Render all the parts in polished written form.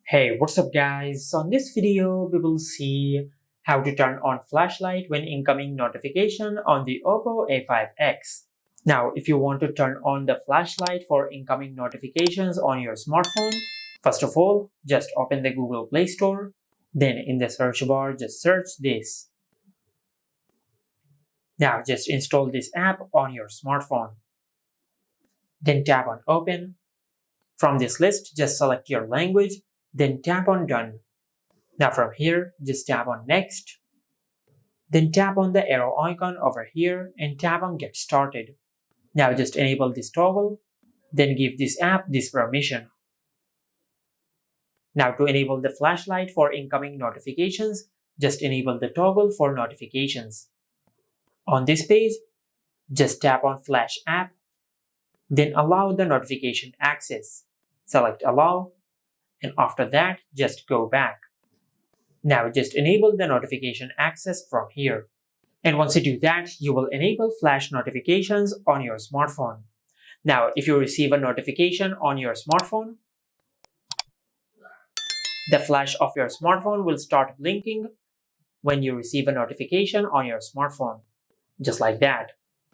Hey, what's up guys? So in this video, we will see how to turn on flashlight when incoming notification on the Oppo A5x. Now, if you want to turn on the flashlight for incoming notifications on your smartphone, first of all, just open the Google Play Store. Then in the search bar, just search this. Now, just install this app on your smartphone. Then tap on Open. From this list, just select your language, then tap on Done. Now from here, just tap on Next. Then tap on the arrow icon over here and tap on Get Started. Now just enable this toggle, then give this app this permission. Now to enable the flashlight for incoming notifications, just enable the toggle for notifications. On this page, just tap on Flash App, then allow the notification access. Select Allow, and after that, just go back. Now just enable the notification access from here. And once you do that, you will enable flash notifications on your smartphone. Now, if you receive a notification on your smartphone, the flash of your smartphone will start blinking when you receive a notification on your smartphone. Just like that.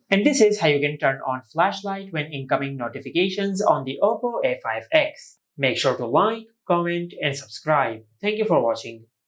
And this is how you can turn on flashlight when incoming notifications on the Oppo A5x. Make sure to like, comment, and subscribe. Thank you for watching.